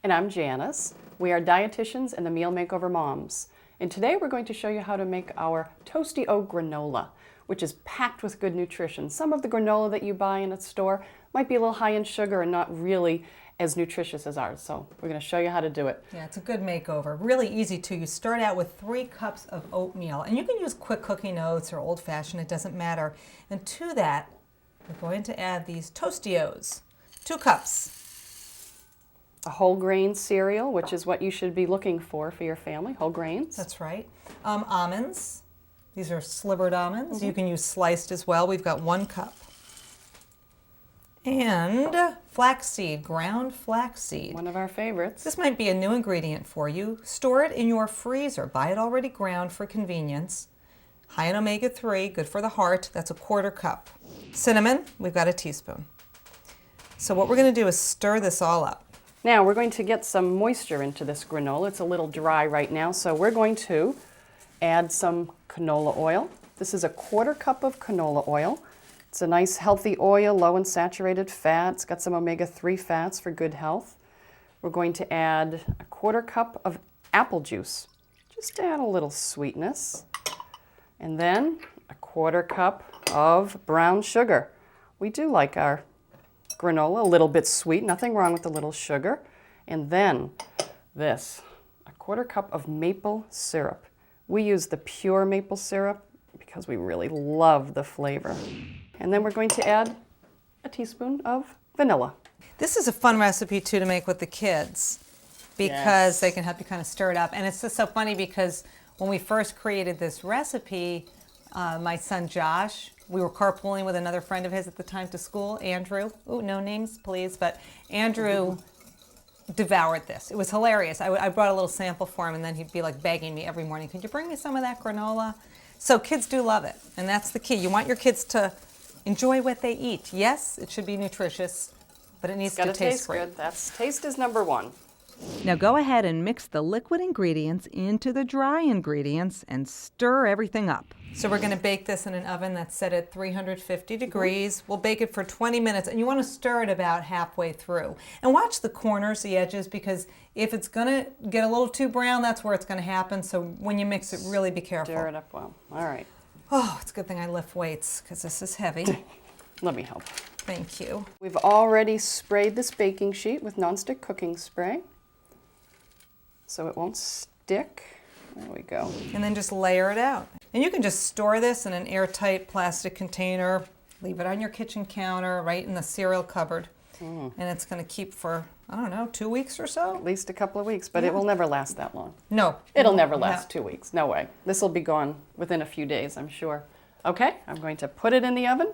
And I'm Janice. We are dietitians and the Meal Makeover moms. And today we're going to show you how to make our Cheery-O-Granola, which is packed with good nutrition. Some of the granola that you buy in a store might be a little high in sugar and not really as nutritious as ours. So we're going to show you how to do it. Yeah, it's a good makeover. Really easy too. You start out with 3 cups of oatmeal, and you can use quick cooking oats or old-fashioned, it doesn't matter. And to that, we're going to add these Tostios, 2 cups. A whole grain cereal, which is what you should be looking for your family, whole grains. That's right. Almonds. These are slivered almonds. You can use sliced as well. We've got 1 cup. And flaxseed, ground flaxseed. One of our favorites. This might be a new ingredient for you. Store it in your freezer. Buy it already ground for convenience. High in omega-3, good for the heart. That's a 1/4 cup. Cinnamon, we've got a teaspoon. So what we're going to do is stir this all up. Now we're going to get some moisture into this granola. It's a little dry right now, so we're going to add some canola oil. This is a 1/4 cup of canola oil. It's a nice healthy oil, low in saturated fat. It's got some omega-3 fats for good health. We're going to add a 1/4 cup of apple juice, just to add a little sweetness. And then a 1/4 cup of brown sugar. We do like our granola a little bit sweet, nothing wrong with a little sugar. And then this, a 1/4 cup of maple syrup. We use the pure maple syrup because we really love the flavor. And then we're going to add a teaspoon of vanilla. This is a fun recipe too to make with the kids because they can help you kind of stir it up. And it's just so funny because when we first created this recipe, my son Josh, we were carpooling with another friend of his at the time to school, Andrew. Ooh, no names, please. But Andrew devoured this. It was hilarious. I brought a little sample for him, and then he'd be like begging me every morning, could you bring me some of that granola? So kids do love it, and that's the key. You want your kids to enjoy what they eat. Yes, it should be nutritious, but it needs to taste great. Good. Taste is number 1. Now go ahead and mix the liquid ingredients into the dry ingredients and stir everything up. So we're going to bake this in an oven that's set at 350 degrees. We'll bake it for 20 minutes, and you want to stir it about halfway through. And watch the corners, the edges, because if it's going to get a little too brown, that's where it's going to happen. So when you mix it, really be careful. Stir it up well. All right. Oh, it's a good thing I lift weights because this is heavy. Let me help. Thank you. We've already sprayed this baking sheet with nonstick cooking spray so it won't stick. There we go. And then just layer it out. And you can just store this in an airtight plastic container, leave it on your kitchen counter, right in the cereal cupboard, and it's going to keep for, I don't know, 2 weeks or so? At least a couple of weeks, but it will never last that long. No. It'll never last 2 weeks. No way. This will be gone within a few days, I'm sure. Okay, I'm going to put it in the oven.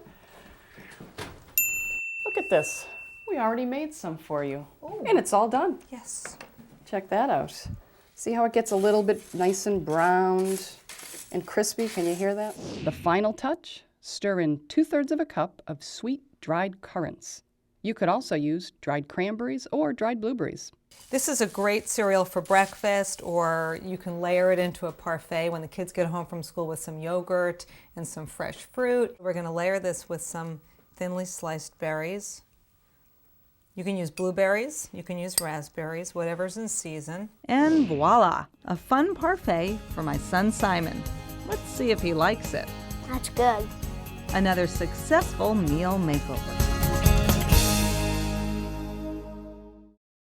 Look at this. We already made some for you. Ooh. And it's all done. Yes. Check that out. See how it gets a little bit nice and browned and crispy? Can you hear that? The final touch, stir in 2/3 cup of sweet dried currants. You could also use dried cranberries or dried blueberries. This is a great cereal for breakfast, or you can layer it into a parfait when the kids get home from school with some yogurt and some fresh fruit. We're going to layer this with some thinly sliced berries. You can use blueberries, you can use raspberries, whatever's in season. And voila, a fun parfait for my son Simon. Let's see if he likes it. That's good. Another successful meal makeover.